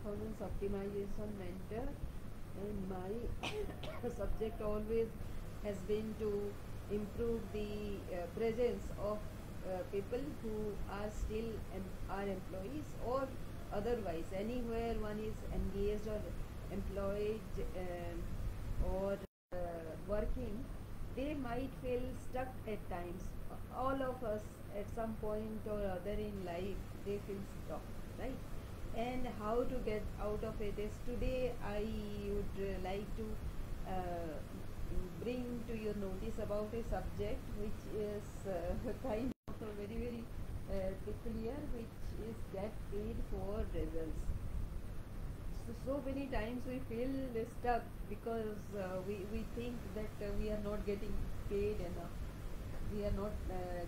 performance optimization mentor, and my subject always has been to improve the presence of people who are still are employees, or otherwise anywhere one is engaged or employed, or working, they might feel stuck at times. All of us at some point or other in life, they feel stuck, right? And how to get out of it is today I would like to uh, bring to your notice about a subject which is kind of very very peculiar, which is get paid for results. So many times we feel stuck because we think that we are not getting paid enough. We are not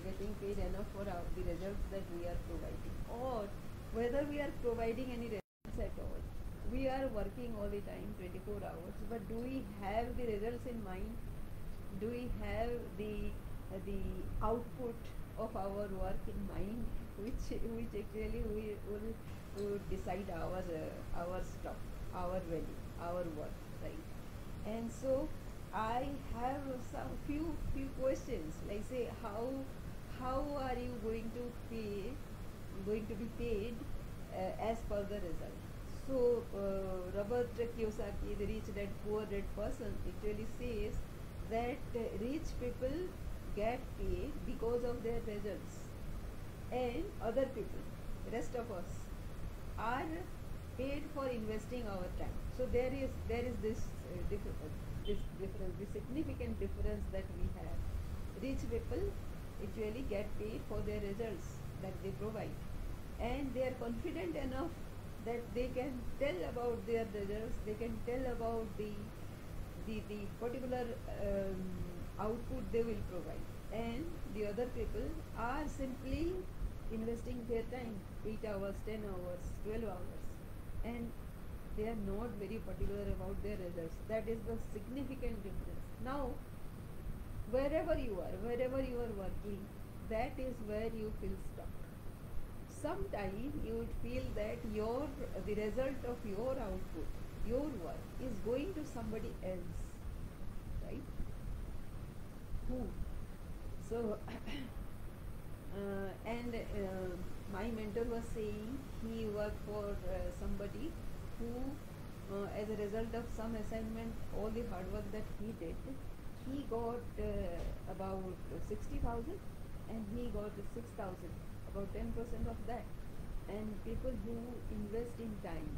getting paid enough for the results that we are providing, or whether we are providing any results at all. We are working all the time 24 hours, but do we have the results in mind? Do we have the output of our work in mind, which actually we will decide our stuff, our value, our worth, right? And so I have some few questions, like say how are you going to be paid as per the result. So Robert Kiyosaki, the rich dad poor dad person, actually says that rich people get paid because of their results, and other people, rest of us, are paid for investing our time. So there is this difference, this significant difference that we have. Rich people actually get paid for their results that they provide, and they are confident enough that they can tell about their results, they can tell about the particular output they will provide. And the other people are simply investing their time, 8 hours, 10 hours, 12 hours, and they are not very particular about their results. That is the significant difference. Now, wherever you are working, that is where you feel stuck. Sometime you would feel that the result of your output, your work is going to somebody else, right? Who? So and my mentor was saying he worked for somebody who, as a result of some assignment, all the hard work that he did, he got about 60,000, and he got 6,000, about 10% of that. And people who invest in time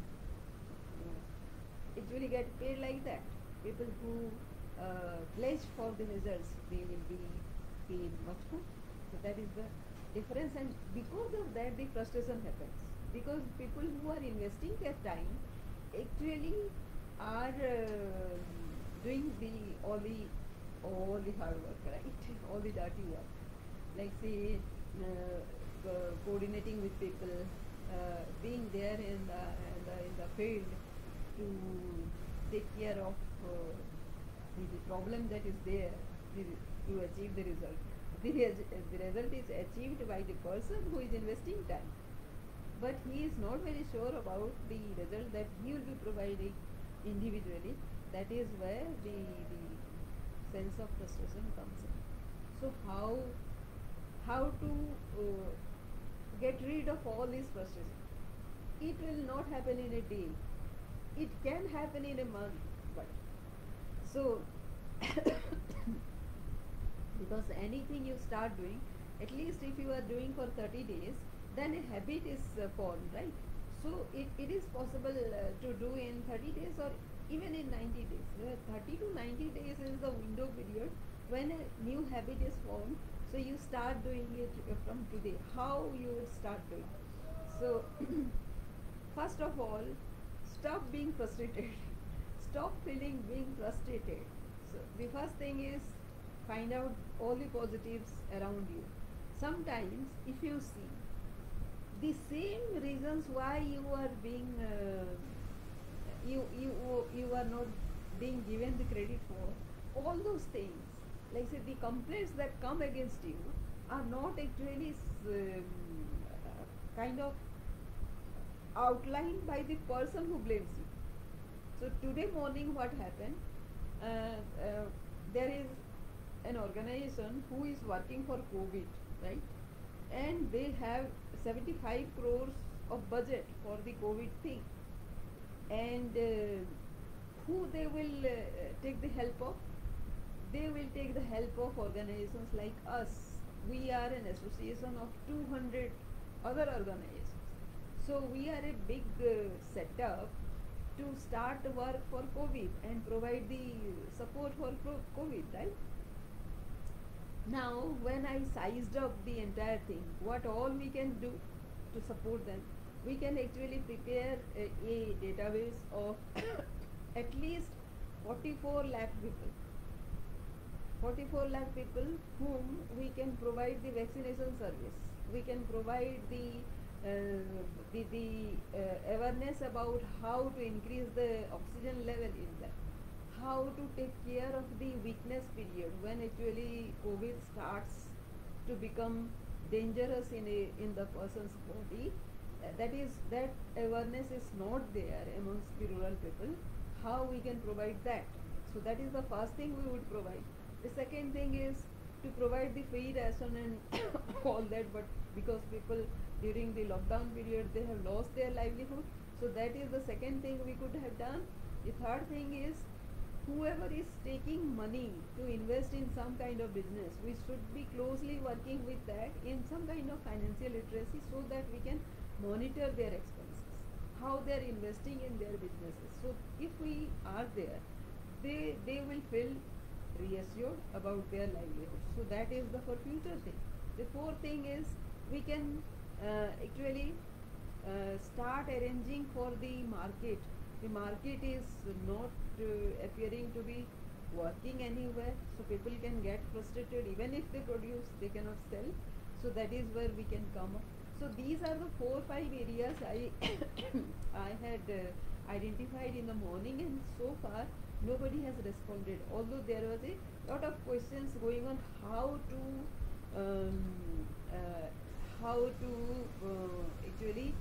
actually get paid like that. People who pledge for the results, they will be paid much more. So that is the difference, and because of that, the frustration happens. Because people who are investing their time actually are doing all the hard work, right? All the dirty work, like say coordinating with people, being there in the field to take care of the problem that is there, to achieve the result. The result is achieved by the person who is investing time, but he is not very sure about the result that he will be providing individually. That is where the sense of frustration comes in. So how to get rid of all this frustration? It will not happen in a day. It can happen in a month, but so because anything you start doing, at least if you are doing for 30 days, then a habit is formed, right? So it is possible to do in 30 days, or even in 90 days. 30 to 90 days is the window period when a new habit is formed. So you start doing it from today. How you will start doing? So first of all, stop being frustrated. Stop feeling being frustrated. So the first thing is, find out all the positives around you. Sometimes if you see the same reasons why you are being you are not being given the credit for, all those things, like say the complaints that come against you, are not actually kind of outlined by the person who blames you. So today morning, what happened? There is an organization who is working for COVID, right? And they have 75 crores of budget for the COVID thing. And who they will take the help of? They will take the help of organizations like us. We are an association of 200 other organizations. So we are a big setup to start work for COVID and provide the support for COVID, right? Now, when I sized up the entire thing, what all we can do to support them, we can actually prepare a database of at least 44 lakh people. 44 lakh people whom we can provide the vaccination service. We can provide the awareness about how to increase the oxygen level in them, how to take care of the weakness period when actually COVID starts to become dangerous in the person's body. That awareness is not there amongst the rural people. How we can provide that? So that is the first thing we would provide. The second thing is to provide the free ration and all that, but because people during the lockdown period they have lost their livelihood, so that is the second thing we could have done. The third thing is whoever is taking money to invest in some kind of business, we should be closely working with that in some kind of financial literacy so that we can monitor their expenses, how they are investing in their businesses. So if we are there, they will feel reassured about their livelihood. So that is the for future thing. The fourth thing is we can actually start arranging for the market. The market is not appearing to be working anywhere, so people can get frustrated. Even if they produce, they cannot sell. So that is where we can come up. So these are the 4-5 areas I I had identified in the morning, and so far nobody has responded. Although there was a lot of questions going on um, uh, how to actually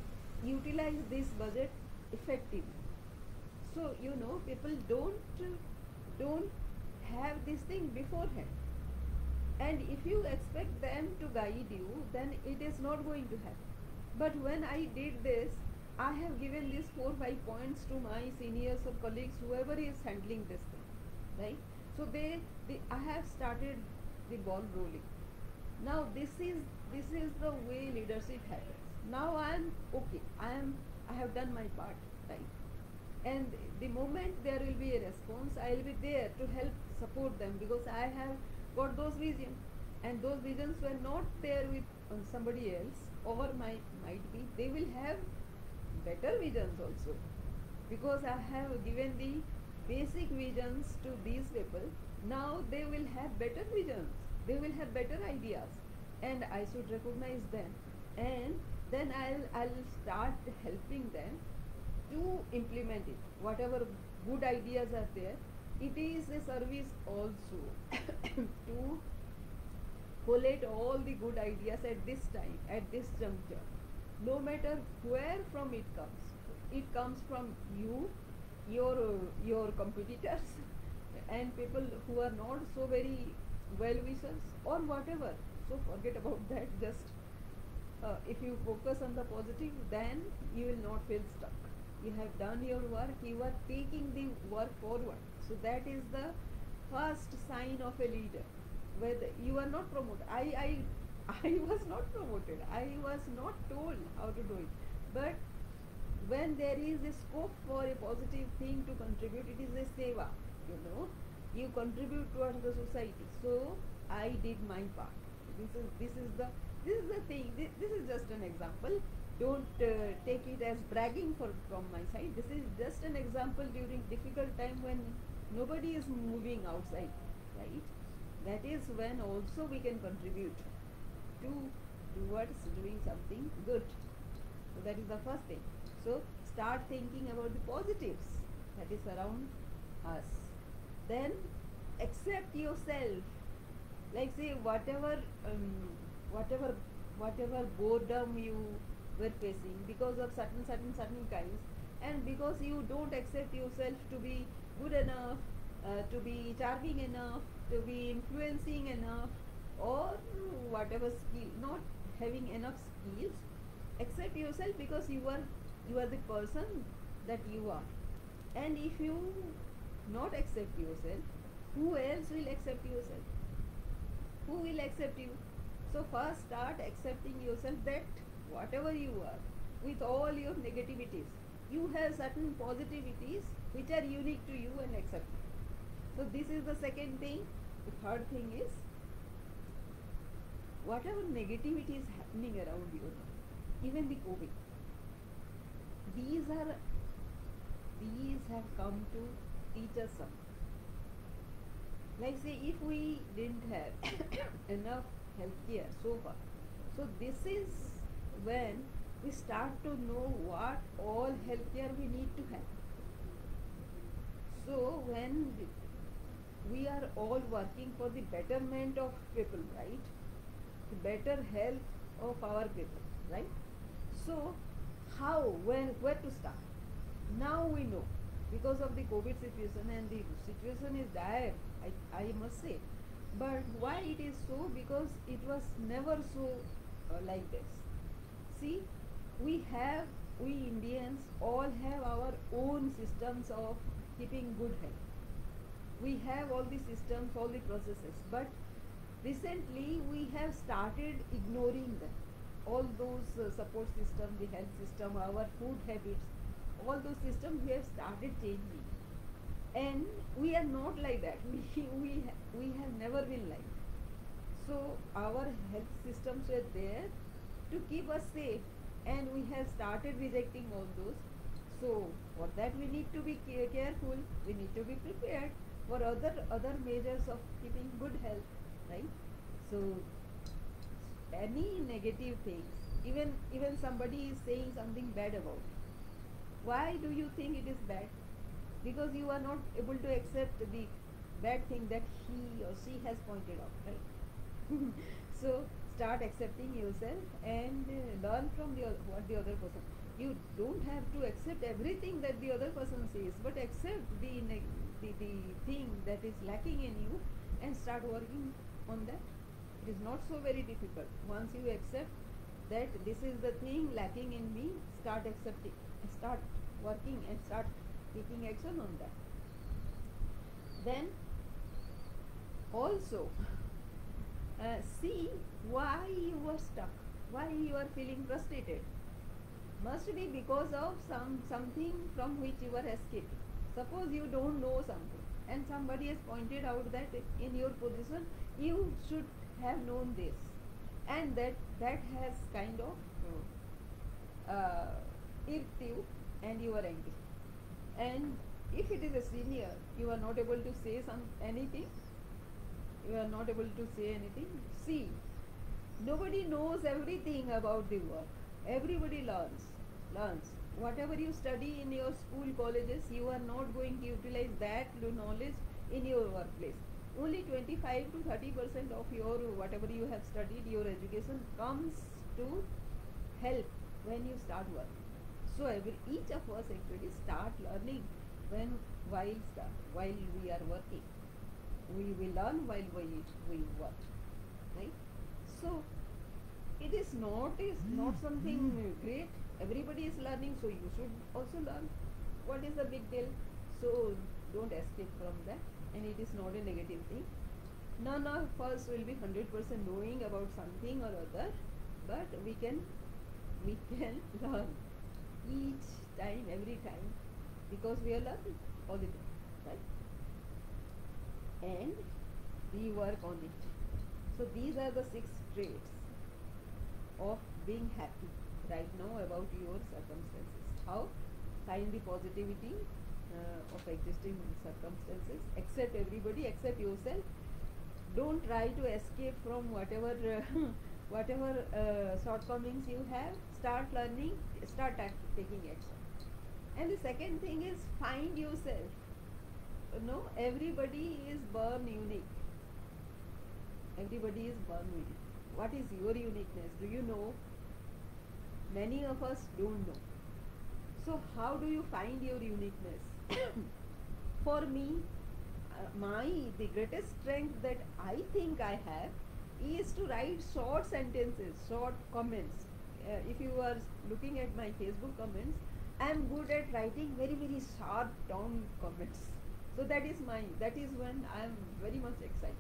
utilize this budget effectively. So people don't have this thing beforehand, and if you expect them to guide you, then it is not going to happen. But when I did this, I have given these 4-5 points to my seniors or colleagues, whoever is handling this thing, right? So they I have started the ball rolling. Now this is the way leadership happens. Now I am okay. I have done my part, right? And the moment there will be a response, I will be there to help support them, because I have got those visions, and those visions were not there with somebody else, or might be they will have better visions also, because I have given the basic visions to these people. Now they will have better visions, they will have better ideas, and I should recognize them, and then I'll start helping them to implement it. Whatever good ideas are there, it is a service also to collate all the good ideas at this time, at this juncture, no matter where from it comes. It comes from you, your competitors, and people who are not so very well wishers or whatever. So forget about that. Just if you focus on the positive, then you will not feel stuck. You have done your work, you are taking the work forward. So that is the first sign of a leader. Whether you are not promoted, I was not promoted, I was not told how to do it. But when there is a scope for a positive thing to contribute, it is a seva, you contribute towards the society. So I did my part. This is the thing. This is just an example. Don't take it as bragging from my side. This is just an example during difficult time when nobody is moving outside, right? That is when also we can contribute towards doing something good. So that is the first thing. So start thinking about the positives that is around us. Then accept yourself. Like say whatever boredom you were facing because of certain kinds, and because you don't accept yourself to be good enough, to be charming enough, to be influencing enough, or whatever skill, not having enough skills. Accept yourself because you are the person that you are. And if you not accept yourself, who else will accept yourself? Who will accept you? So first start accepting yourself, that whatever you are, with all your negativities, you have certain positivities which are unique to you, and accept it. So this is the second thing. The third thing is, whatever negativity is happening around you now, even the COVID, these are these have come to teach us something. Like say, if we didn't have enough healthcare so far, so this is when we start to know what all healthcare we need to have. So when we are all working for the betterment of people, right? The better health of our people, right? So how, where to start? Now we know, because of the COVID situation, and the situation is dire, I must say. But why it is so? Because it was never so like this. See, we Indians all have our own systems of keeping good health. We have all the systems, all the processes, but recently we have started ignoring them. All those support system, the health system, our food habits, all those systems we have started changing. And we are not like that. We have never been like that. So our health systems were there to keep us safe, and we have started rejecting all those. So for that we need to be careful. We need to be prepared for other measures of keeping good health, right? So any negative things, even somebody is saying something bad about it, why do you think it is bad? Because you are not able to accept the bad thing that he or she has pointed out, right? So start accepting yourself, and learn from what the other person. You don't have to accept everything that the other person says, but accept the thing that is lacking in you, and start working on that. It is not so very difficult. Once you accept that this is the thing lacking in me, start accepting, start working, and start taking action on that. Then also see why you are stuck, why you are feeling frustrated. Must be because of something from which you are escaping. Suppose you don't know something, and somebody has pointed out that in your position you should have known this, and that has kind of irked you, and you are angry. And if it is a senior, you are not able to say anything. You are not able to say anything. See, nobody knows everything about the work. Everybody learns. Whatever you study in your school, colleges, you are not going to utilize that knowledge in your workplace. Only 25 to 30% of your whatever you have studied, your education comes to help when you start working. So each of us actually start learning while we are working. We will learn while we work, right? So it is not something great. Everybody is learning, so you should also learn. What is the big deal? So don't escape from that, and it is not a negative thing. None of us will be 100% knowing about something or other, but we can learn each time, every time, because we are learning all the time, right? And we work on it. So these are the 6 traits of being happy right now about your circumstances. How? Find the positivity of existing circumstances. Accept everybody, accept yourself. Don't try to escape from whatever shortcomings you have. Start learning, start taking action. And the second thing is, find yourself. No, everybody is born unique. Everybody is born unique. What is your uniqueness? Do you know? many of us don't know. So how do you find your uniqueness? For me, my the greatest strength that I think I have is to write short sentences, short comments. If you are looking at my Facebook comments, I am good at writing very sharp down comments. So that is when I am very much excited.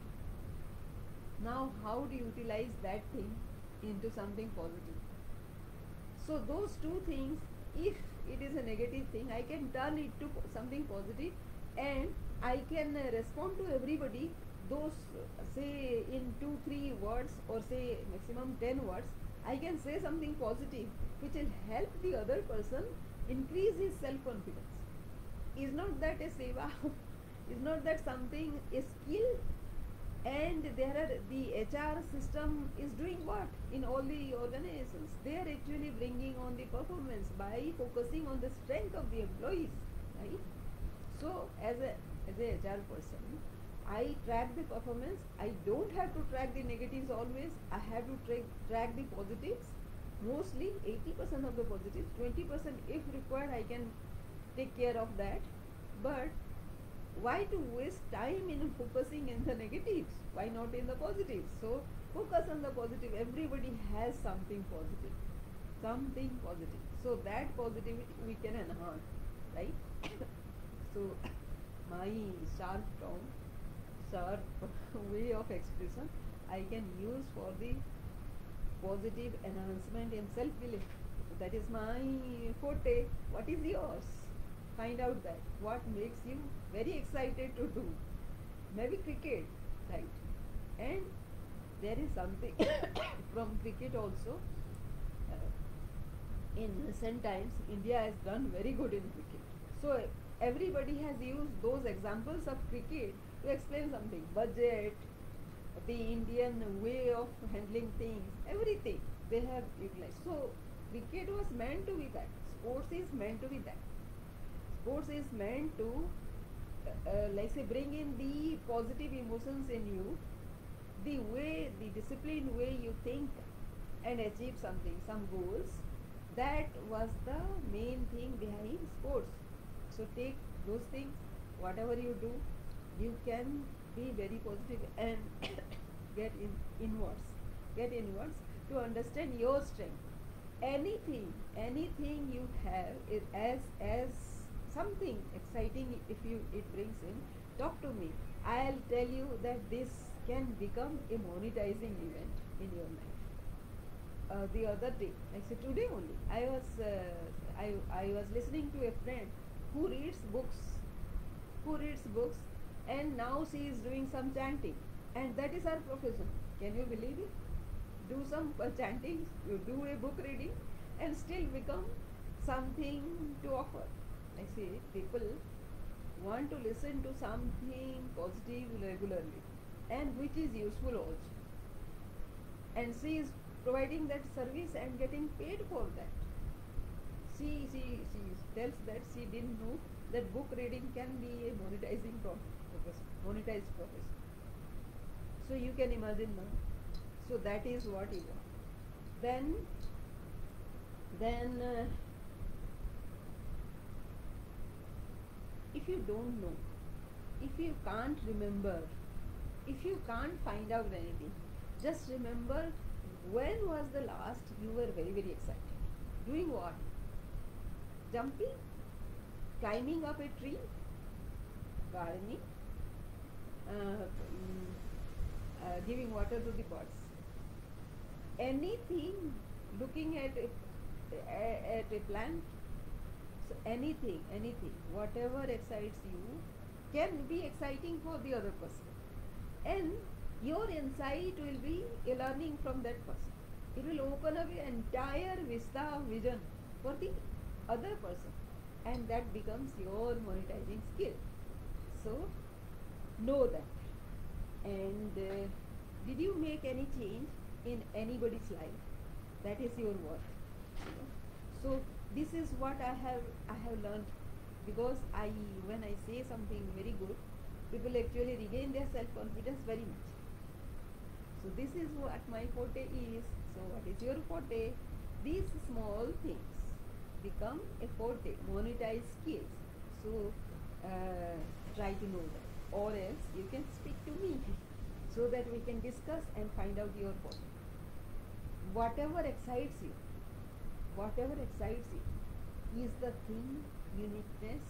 Now, how to utilize that thing into something positive? So those two things, if it is a negative thing, I can turn it to something positive, and I can respond to everybody. Those say in 2 3 words, or say maximum 10 words, I can say something positive which will help the other person increase his self confidence. Is not that a seva? Is not that something a skill? And there are the HR system is doing what in all the organizations? They are actually bringing on the performance by focusing on the strength of the employees, right? So as a HR person, I track the performance. I don't have to track the negatives always. I have to track the positives. Mostly 80% of the positives, 20% if required I can take care of that. But why to waste time in focusing in the negatives? Why not in the positives? So focus on the positive. Everybody has something positive, something positive. So that positivity we can enhance, right? So my sharp tongue, sharp way of expression, I can use for the positive enhancement in self-belief. So that is my forte. What is yours? Find out that. What makes you very excited to do? Maybe cricket, right? And there is something from cricket also. In recent times, India has done very good in cricket. So everybody has used those examples of cricket to explain something. Budget, the Indian way of handling things, everything they have utilized. So cricket was meant to be that. Sports is meant to be that. Sports is meant to, like say, bring in the positive emotions in you, the way, the disciplined way you think and achieve something, some goals. That was the main thing behind sports. So take those things, whatever you do, you can be very positive and inwards, get inwards to understand your strength. Anything you have is as something exciting. If you it brings in, talk to me. I'll tell you that this can become a monetizing event in your life. The other day, actually today only, I was listening to a friend who reads books, and now she is doing some chanting, and that is her profession. Can you believe it? Do some chanting, you do a book reading, and still become something to offer. I see people want to listen to something positive regularly, and which is useful also. And she is providing that service and getting paid for that. She tells that she didn't know that book reading can be a monetized profession. So you can imagine now. So that is what you want. Then if you don't know, if you can't remember, if you can't find out anything, just remember, when was the last you were very excited? Doing what? Jumping? Climbing up a tree? Gardening? Giving water to the birds? Anything, looking at a plant? So anything, whatever excites you can be exciting for the other person. And your insight will be a learning from that person. It will open up an entire vista of vision for the other person, and that becomes your monetizing skill. So know that. And did you make any change in anybody's life? That is your worth. So this is what I have learned, because when I say something very good, people actually regain their self-confidence very much. So this is what my forte is. So what is your forte? These small things become a forte, monetized skills. So try to know that, or else you can speak to me so that we can discuss and find out your point. Whatever excites you, whatever excites you is the thing, uniqueness,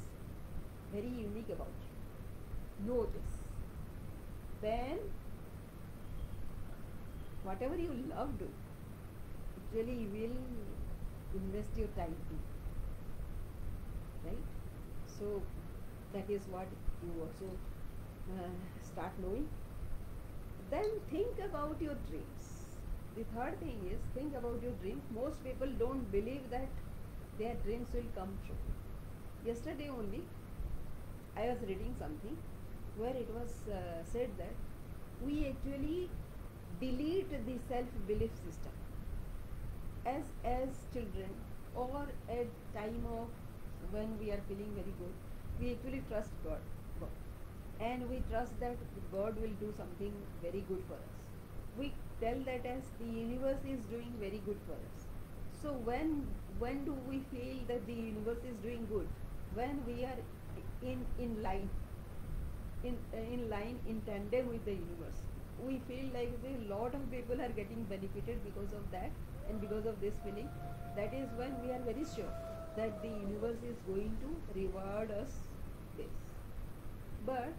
very unique about you. Know this. Then whatever you love doing, actually you will invest your time in, right? So that is what you also start knowing. Then think about your dreams. The third thing is think about your dreams. Most people don't believe that their dreams will come true. Yesterday only I was reading something where it was said that we actually delete the self-belief system as children, or at time of when we are feeling very good, we actually trust God, and we trust that God will do something very good for us. We tell that as the universe is doing very good for us. So when do we feel that the universe is doing good? When we are in line, in line, in tandem with the universe. We feel like a lot of people are getting benefited because of that, and because of this feeling. That is when we are very sure that the universe is going to reward us this. But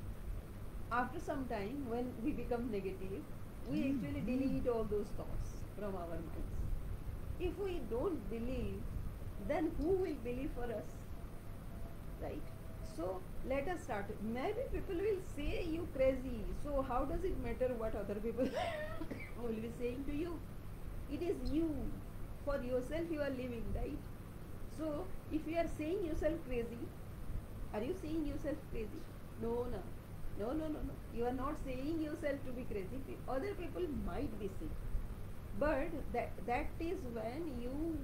after some time, when we become negative, we actually delete all those thoughts from our minds. If we don't believe, then who will believe for us? Right? So let us start. Maybe people will say you crazy. So how does it matter what other people will be saying to you? It is you. For yourself you are living, right? So if you are saying yourself crazy, are you saying yourself crazy? No, no. No, no, no, no. You are not saying yourself to be crazy. Other people might be saying. But that is when you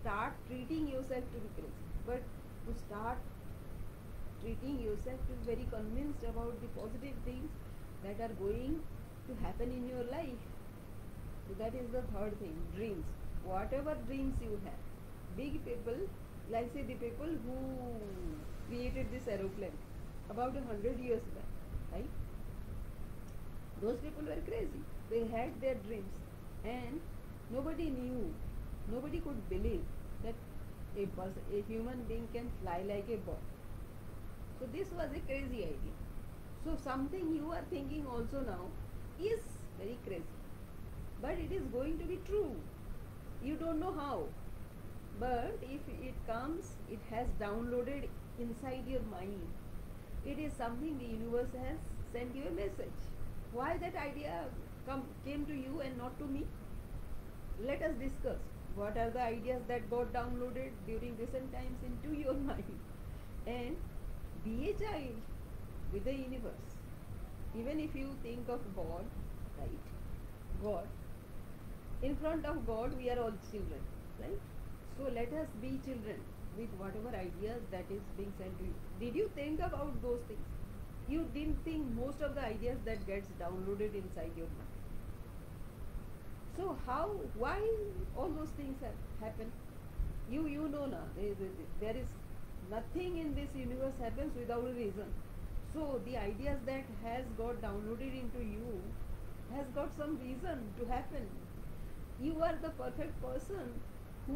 start treating yourself to be crazy. But to start treating yourself to be very convinced about the positive things that are going to happen in your life. So that is the third thing, dreams. Whatever dreams you have. Big people, like say the people who created this aeroplane about 100 years back, right? Those people were crazy. They had their dreams, and nobody knew, nobody could believe that a human being can fly like a bird. So this was a crazy idea. So something you are thinking also now is very crazy, but it is going to be true. You don't know how, but if it comes, it has downloaded inside your mind. It is something the universe has sent you a message. Why that idea came to you and not to me? Let us discuss. What are the ideas that got downloaded during recent times into your mind? And be a child with the universe. Even if you think of God, right? God. In front of God, we are all children, right? So let us be children with whatever ideas that is being sent to you. Did you think about those things? You didn't think most of the ideas that gets downloaded inside your mind. So why all those things have happened? You know now, there is nothing in this universe happens without a reason. So the ideas that has got downloaded into you has got some reason to happen. You are the perfect person who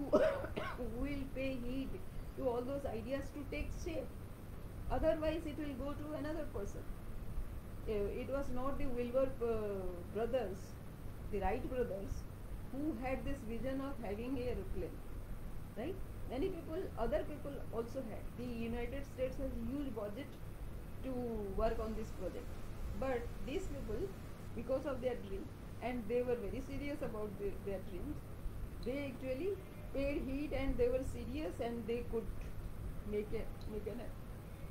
will pay heed to all those ideas to take shape. Otherwise, it will go to another person. It was not the Wilbur brothers, the Wright brothers, who had this vision of having an airplane, right? Many people, other people also had. The United States has huge budget to work on this project. But these people, because of their dream, and they were very serious about their dreams, they actually paid heed and they were serious, and they could make an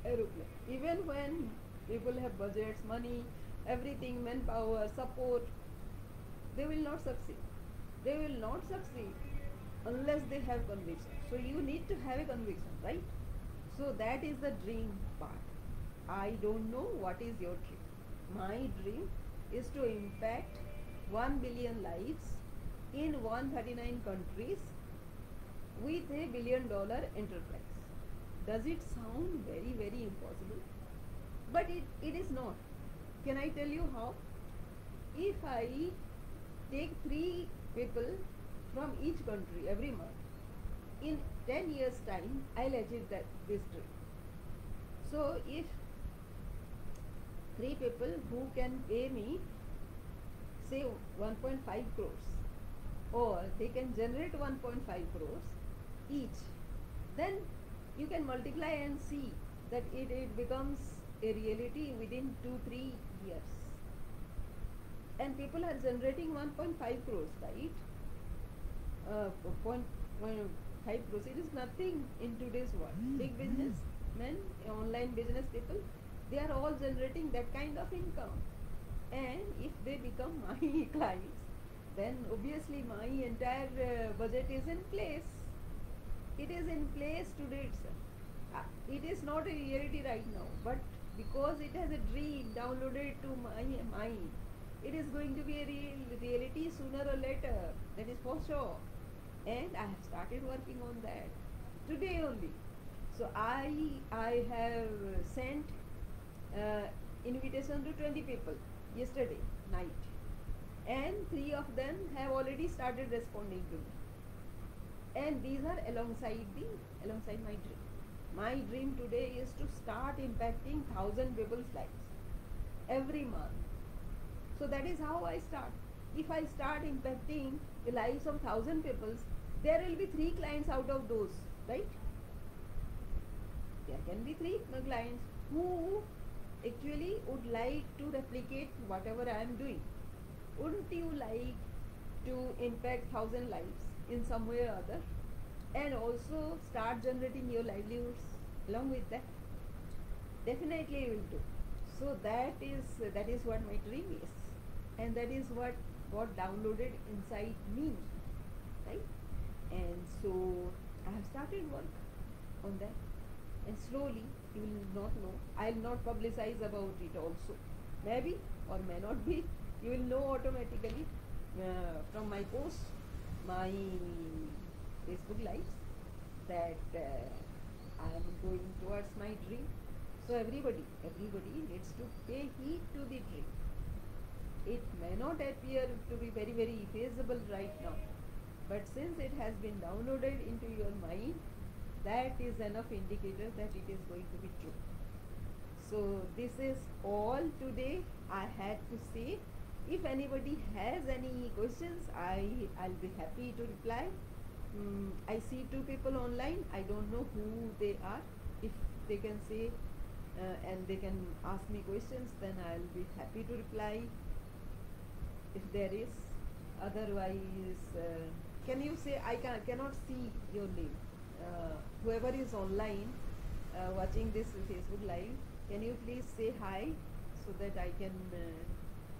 aeroplane. Even when people have budgets, money, everything, manpower, support, they will not succeed. They will not succeed unless they have conviction. So you need to have a conviction, right? So that is the dream part. I don't know what is your dream. My dream is to impact 1 billion lives in 139 countries with a $1 billion enterprise. Does it sound very, very impossible? But it is not. Can I tell you how? If I take 3 people from each country every month, in 10 years time I'll achieve this dream. So if 3 people who can pay me say 1.5 crores, or they can generate 1.5 crores each, then you can multiply and see that it becomes a reality within 2-3 years. And people are generating 1.5 crores, right? 0.5 crores, it is nothing in today's world. Big businessmen, online business people, they are all generating that kind of income. And if they become my clients, then obviously my entire budget is in place. It is in place today itself. It is not a reality right now, but because it has a dream downloaded to my mind, it is going to be a reality sooner or later. That is for sure. And I have started working on that today only. So I have sent invitation to 20 people yesterday night, and 3 of them have already started responding to me. And these are alongside my dream. My dream today is to start impacting 1,000 people's lives every month. So that is how I start. If I start impacting the lives of 1,000 people, there will be 3 clients out of those, right? There can be 3 clients who actually would like to replicate whatever I am doing. Wouldn't you like to impact 1,000 lives in some way or other, and also start generating your livelihoods along with that? Definitely you will do. So that is what my dream is, and that is what got downloaded inside me, right? And so I have started work on that, and slowly, you will not know, I will not publicize about it also, maybe or may not be. You will know automatically from my posts, my Facebook lives, that I am going towards my dream. So everybody needs to pay heed to the dream. It may not appear to be very, very feasible right now, but since it has been downloaded into your mind, that is enough indicator that it is going to be true. So this is all today I had to say. If anybody has any questions, I'll be happy to reply. I see 2 people online. I don't know who they are. If they can say and they can ask me questions, then I'll be happy to reply if there is. Otherwise, can you say, I cannot see your name. Whoever is online watching this Facebook live, can you please say hi so that I can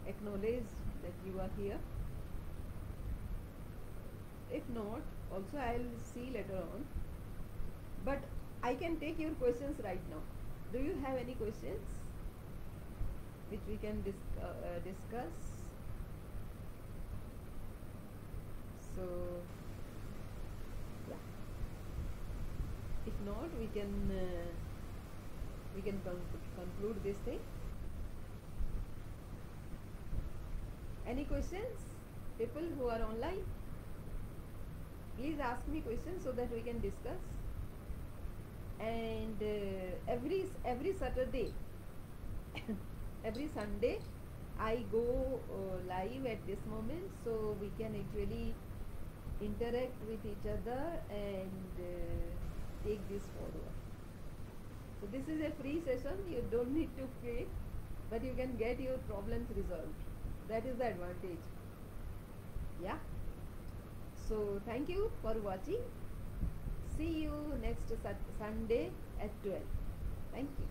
acknowledge that you are here? If not, also I'll see later on. But I can take your questions right now. Do you have any questions which we can discuss? So, yeah. If not, we can conclude this thing. Any questions? People who are online, please ask me questions so that we can discuss. And every Saturday, every Sunday, I go live at this moment, so we can actually interact with each other and take this forward. So this is a free session. You don't need to pay, but you can get your problems resolved. That is the advantage. Yeah. So thank you for watching. See you next Sunday at 12. Thank you.